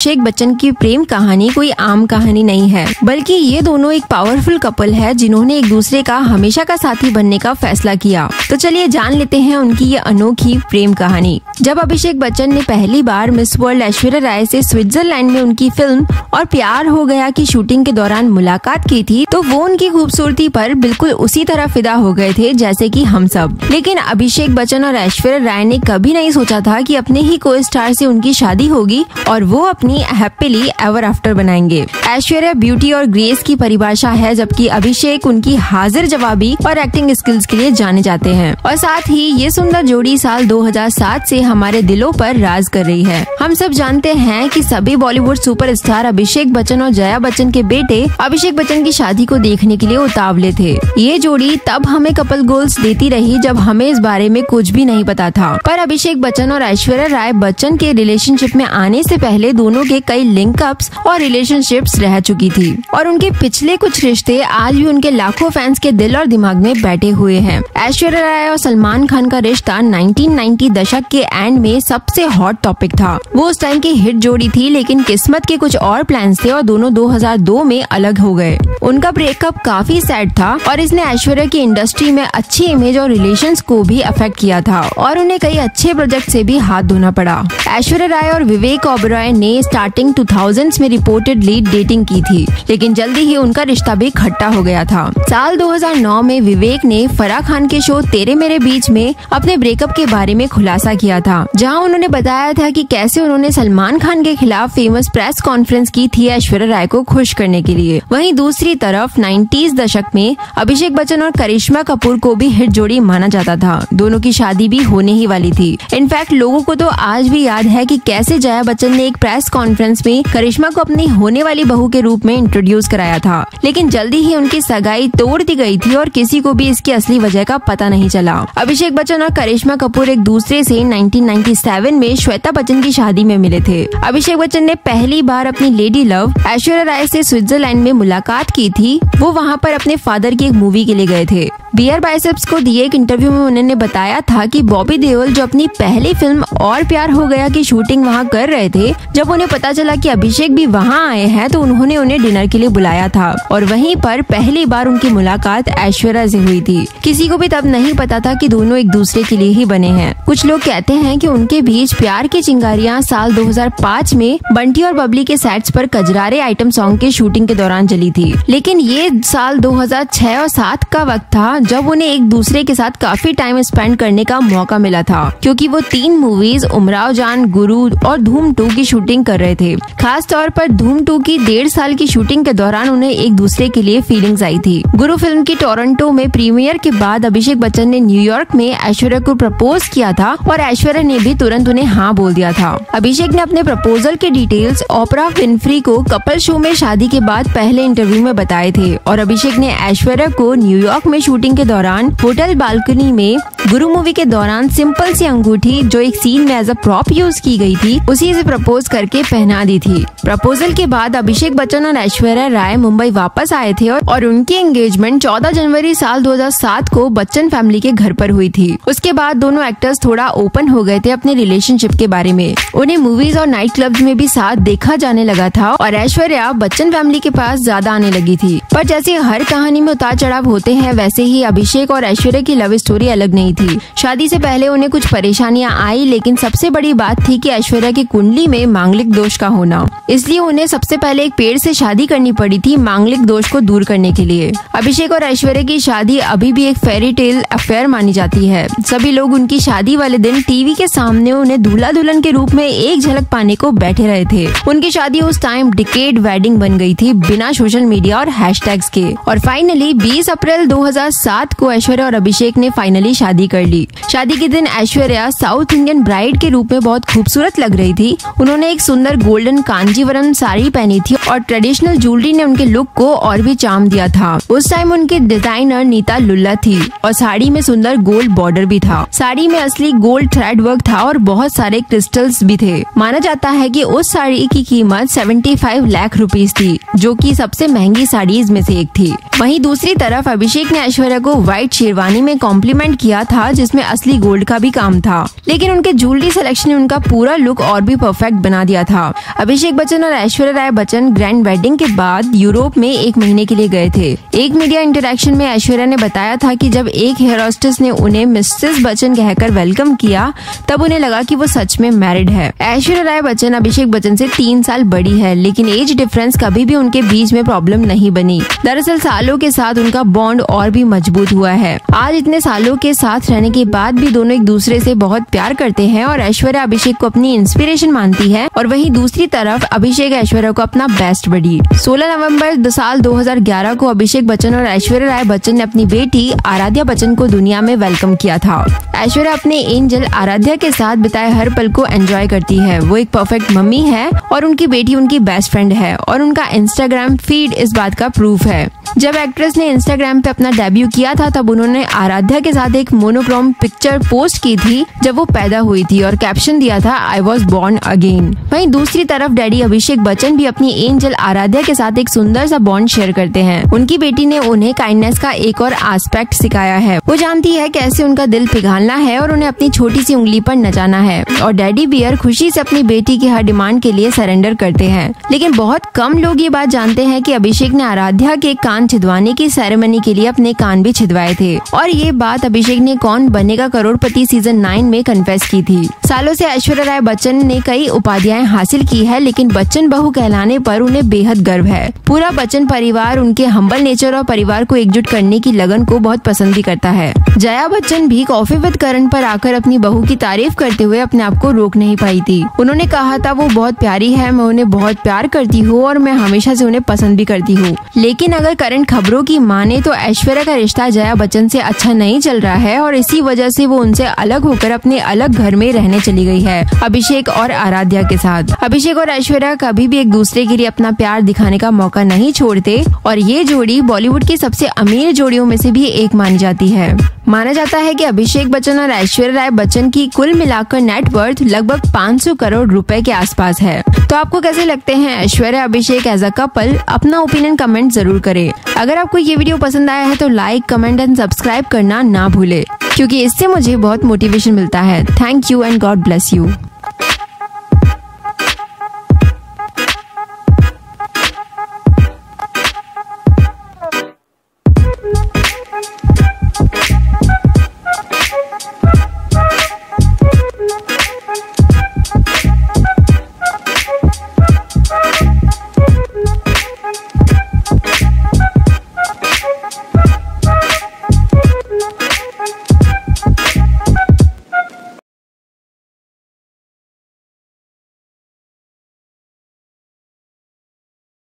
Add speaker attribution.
Speaker 1: अभिषेक बच्चन की प्रेम कहानी कोई आम कहानी नहीं है, बल्कि ये दोनों एक पावरफुल कपल है जिन्होंने एक दूसरे का हमेशा का साथी बनने का फैसला किया। तो चलिए जान लेते हैं उनकी ये अनोखी प्रेम कहानी। जब अभिषेक बच्चन ने पहली बार मिस वर्ल्ड ऐश्वर्या राय से स्विट्जरलैंड में उनकी फिल्म और प्यार हो गया की शूटिंग के दौरान मुलाकात की थी, तो वो उनकी खूबसूरती पर बिल्कुल उसी तरह फिदा हो गए थे जैसे कि हम सब। लेकिन अभिषेक बच्चन और ऐश्वर्या राय ने कभी नहीं सोचा था कि अपने ही को स्टार से उनकी शादी होगी और वो अपनी हैप्पीली एवर आफ्टर बनाएंगे। ऐश्वर्या ब्यूटी और ग्रेस की परिभाषा है, जबकि अभिषेक उनकी हाजिर जवाबी और एक्टिंग स्किल्स के लिए जाने जाते हैं। और साथ ही ये सुंदर जोड़ी साल 2007 से हमारे दिलों पर राज कर रही है। हम सब जानते हैं कि सभी बॉलीवुड सुपरस्टार अभिषेक बच्चन और जया बच्चन के बेटे अभिषेक बच्चन की शादी को देखने के लिए उतावले थे। ये जोड़ी तब हमें कपल गोल्स देती रही जब हमें इस बारे में कुछ भी नहीं पता था, पर अभिषेक बच्चन और ऐश्वर्या राय बच्चन के रिलेशनशिप में आने से पहले दोनों के कई लिंकअप्स और रिलेशनशिप्स रह चुकी थी और उनके पिछले कुछ रिश्ते आज भी उनके लाखों फैंस के दिल और दिमाग में बैठे हुए हैं। ऐश्वर्या राय और सलमान खान का रिश्ता 1990 दशक के एंड में सबसे हॉट टॉपिक था। वो उस टाइम की हिट जोड़ी थी, लेकिन किस्मत के कुछ और प्लान्स थे और दोनों 2002 में अलग हो गए। उनका ब्रेकअप काफी सैड था और इसने ऐश्वर्या की इंडस्ट्री में अच्छी इमेज और रिलेशंस को भी अफेक्ट किया था और उन्हें कई अच्छे प्रोजेक्ट से भी हाथ धोना पड़ा। ऐश्वर्या राय और विवेक ओबेरॉय ने स्टार्टिंग 2000s में रिपोर्टेडली डेटिंग की थी, लेकिन जल्दी ही उनका रिश्ता भी खट्टा हो गया था। साल 2009 में विवेक ने फराह खान के शो तेरे मेरे बीच में अपने ब्रेकअप के बारे में खुलासा किया था, जहां उन्होंने बताया था कि कैसे उन्होंने सलमान खान के खिलाफ फेमस प्रेस कॉन्फ्रेंस की थी ऐश्वर्या राय को खुश करने के लिए। वहीं दूसरी तरफ 90s दशक में अभिषेक बच्चन और करिश्मा कपूर को भी हिट जोड़ी माना जाता था। दोनों की शादी भी होने ही वाली थी। इनफैक्ट लोगों को तो आज भी याद है कि कैसे जया बच्चन ने एक प्रेस कॉन्फ्रेंस में करिश्मा को अपनी होने वाली बहू के रूप में इंट्रोड्यूस कराया था, लेकिन जल्दी ही उनकी सगाई तोड़ दी गई थी और किसी को भी इसकी असली वजह का पता नहीं चला। अभिषेक बच्चन और करिश्मा कपूर एक दूसरे से 1997 में श्वेता बच्चन की शादी में मिले थे। अभिषेक बच्चन ने पहली बार अपनी लेडी लव ऐश्वर्या राय से स्विट्जरलैंड में मुलाकात की थी। वो वहाँ पर अपने फादर की एक मूवी के लिए गए थे। बियर बाइसेप्स को दिए एक इंटरव्यू में उन्होंने बताया था कि बॉबी देओल जो अपनी पहली फिल्म और प्यार हो गया की शूटिंग वहाँ कर रहे थे, जब उन्हें पता चला कि अभिषेक भी वहाँ आए हैं तो उन्होंने उन्हें डिनर के लिए बुलाया था और वहीं पर पहली बार उनकी मुलाकात ऐश्वर्या से हुई थी। किसी को भी तब नहीं पता था कि दोनों एक दूसरे के लिए ही बने हैं। कुछ लोग कहते हैं कि उनके बीच प्यार की चिंगारियां साल 2005 में बंटी और बबली के सेट्स पर कजरारे आइटम सॉन्ग के शूटिंग के दौरान जली थी, लेकिन ये साल 2006 और 2007 का वक्त था जब उन्हें एक दूसरे के साथ काफी टाइम स्पेंड करने का मौका मिला था, क्योंकि वो 3 मूवीज उमराव जान, गुरु और धूम 2 की शूटिंग कर रहे थे। खास तौर पर धूम 2 की 1.5 साल की शूटिंग के दौरान उन्हें एक दूसरे के लिए फीलिंग्स आई थी। गुरु फिल्म की टोरंटो में प्रीमियर के बाद अभिषेक बच्चन ने न्यूयॉर्क में ऐश्वर्या को प्रपोज किया था और ऐश्वर्या ने भी तुरंत उन्हें हाँ बोल दिया था। अभिषेक ने अपने प्रपोजल के डिटेल्स ओपरा विनफ्री को कपल शो में शादी के बाद पहले इंटरव्यू में बताए थे और अभिषेक ने ऐश्वर्या को न्यूयॉर्क में शूटिंग के दौरान होटल बालकनी में गुरु मूवी के दौरान सिंपल सी अंगूठी जो एक सीन में एज अ प्रॉप यूज की गई थी, उसी से प्रपोज करके पहना दी थी। प्रपोजल के बाद अभिषेक बच्चन और ऐश्वर्या राय मुंबई वापस आए थे और उनकी एंगेजमेंट 14 जनवरी साल 2007 को बच्चन फैमिली के घर पर हुई थी। उसके बाद दोनों एक्टर्स थोड़ा ओपन हो गए थे अपने रिलेशनशिप के बारे में। उन्हें मूवीज और नाइट क्लब्स में भी साथ देखा जाने लगा था और ऐश्वर्या बच्चन फैमिली के पास ज्यादा आने लगी थी। पर जैसे हर कहानी में उतार चढ़ाव होते हैं, वैसे ही अभिषेक और ऐश्वर्या की लव स्टोरी अलग नहीं थी। शादी से पहले उन्हें कुछ परेशानियां आई, लेकिन सबसे बड़ी बात थी कि ऐश्वर्या की कुंडली में मांगलिक दोष का होना, इसलिए उन्हें सबसे पहले एक पेड़ से शादी करनी पड़ी थी मांगलिक दोष को दूर करने के लिए। अभिषेक और ऐश्वर्या की शादी अभी भी एक फेरी टेल अफेयर मानी जाती है। सभी लोग उनकी शादी वाले दिन टीवी के सामने उन्हें दूल्हा दुल्हन के रूप में एक झलक पाने को बैठे रहे थे। उनकी शादी उस टाइम डिकेड वेडिंग बन गई थी बिना सोशल मीडिया और हैशटैग्स के। और फाइनली 20 अप्रैल 2007 को ऐश्वर्या और अभिषेक ने फाइनली शादी कर ली। शादी के दिन ऐश्वर्या साउथ इंडियन ब्राइड के रूप में बहुत खूबसूरत लग रही थी। उन्होंने एक सुंदर गोल्डन कांजीवरम साड़ी पहनी थी और ट्रेडिशनल ज्वेलरी ने उनके लुक को और भी चार्म दिया था। उस टाइम उनकी डिजाइनर नीता लुल्ला थी और साड़ी में सुंदर गोल्ड बॉर्डर भी था। साड़ी में असली गोल्ड थ्रेड वर्क था और बहुत सारे क्रिस्टल्स भी थे। माना जाता है कि उस साड़ी की कीमत 75 लाख रुपीस थी। जो कि सबसे महंगी साड़ीज में से एक थी। वहीं दूसरी तरफ अभिषेक ने ऐश्वर्या को व्हाइट शेरवानी में कॉम्प्लीमेंट किया था, जिसमें असली गोल्ड का भी काम था, लेकिन उनके ज्वेलरी सिलेक्शन ने उनका पूरा लुक और भी परफेक्ट बना दिया था। अभिषेक बच्चन और ऐश्वर्या राय बच्चन ग्रैंड वेडिंग के बाद यूरोप में 1 महीने के लिए गए थे। एक मीडिया इंटरेक्शन में ऐश्वर्या ने बताया था कि जब एक हेयर होस्टेस ने उन्हें मिसेस बच्चन कहकर वेलकम किया, तब उन्हें लगा कि वो सच में मैरिड है। ऐश्वर्या राय बच्चन अभिषेक बच्चन से 3 साल बड़ी है, लेकिन एज डिफरेंस कभी भी उनके बीच में प्रॉब्लम नहीं बनी। दरअसल सालों के साथ उनका बॉन्ड और भी मजबूत हुआ है। आज इतने सालों के साथ रहने के बाद भी दोनों एक दूसरे से बहुत प्यार करते हैं और ऐश्वर्या अभिषेक को अपनी इंस्पिरेशन मानती है, और वहीं दूसरी तरफ अभिषेक ऐश्वर्या को अपना बेस्ट बडी। 16 नवंबर साल 2011 को अभिषेक बच्चन और ऐश्वर्या राय बच्चन ने अपनी बेटी आराध्या बच्चन को दुनिया में वेलकम किया था। ऐश्वर्या अपने एंजल आराध्या के साथ बिताए हर पल को एंजॉय करती है। वो एक परफेक्ट मम्मी है और उनकी बेटी उनकी बेस्ट फ्रेंड है, और उनका इंस्टाग्राम फीड इस बात का प्रूफ है। जब एक्ट्रेस ने इंस्टाग्राम पे अपना डेब्यू किया था, तब उन्होंने आराध्या के साथ एक मोनोक्रोम पिक्चर पोस्ट की थी जब वो पैदा हुई थी, और कैप्शन दिया था आई वॉज बॉर्न अगेन। वहीं दूसरी तरफ डैडी अभिषेक बच्चन भी अपनी एंजल आराध्या के साथ एक सुंदर सा बॉन्ड शेयर करते हैं। उनकी बेटी ने उन्हें काइंडनेस का एक और एस्पेक्ट सिखाया है। वो जानती है कैसे उनका दिल पिघालना है और उन्हें अपनी छोटी सी उंगली पर नचाना है, और डैडी बियर खुशी से अपनी बेटी की हर डिमांड के लिए सरेंडर करते हैं। लेकिन बहुत कम लोग ये बात जानते हैं कि अभिषेक ने आराध्या के कान छिदवाने की सेरेमनी के लिए अपने कान भी छिदवाए थे, और ये बात अभिषेक ने कौन बनेगा करोड़पति सीजन 9 में कन्फेस की थी। सालों से ऐश्वर्या राय बच्चन ने कई उपाधियां हासिल की है, लेकिन बच्चन बहू कहलाने पर उन्हें बेहद गर्व है। पूरा बच्चन परिवार उनके हम्बल नेचर और परिवार को एकजुट करने की लगन को बहुत पसंद भी करता है। जया बच्चन भी कॉफी विद करण पर आकर अपनी बहू की तारीफ करते हुए अपने आप को रोक नहीं पाई थी। उन्होंने कहा था वो बहुत प्यारी है, मैं उन्हें बहुत प्यार करती हूँ और मैं हमेशा से उन्हें पसंद भी करती हूँ। लेकिन अगर करंट खबरों की माने तो ऐश्वर्या का रिश्ता जया बच्चन से अच्छा नहीं चल रहा है, और इसी वजह से वो उनसे अलग होकर अपने अलग घर में रहने चली गई है अभिषेक और आराध्या के साथ। अभिषेक और ऐश्वर्या कभी भी एक दूसरे के लिए अपना प्यार दिखाने का मौका नहीं छोड़ते, और ये जोड़ी बॉलीवुड की सबसे अमीर जोड़ियों में से भी एक मानी जाती है। माना जाता है कि अभिषेक बच्चन और ऐश्वर्या राय बच्चन की कुल मिलाकर नेटवर्थ लगभग 500 करोड़ रुपए के आसपास है। तो आपको कैसे लगते हैं ऐश्वर्या अभिषेक एज अ कपल? अपना ओपिनियन कमेंट जरूर करें। अगर आपको ये वीडियो पसंद आया है तो लाइक, कमेंट एंड सब्सक्राइब करना ना भूले, क्योंकि इससे मुझे बहुत मोटिवेशन मिलता है। Thank you and God bless you.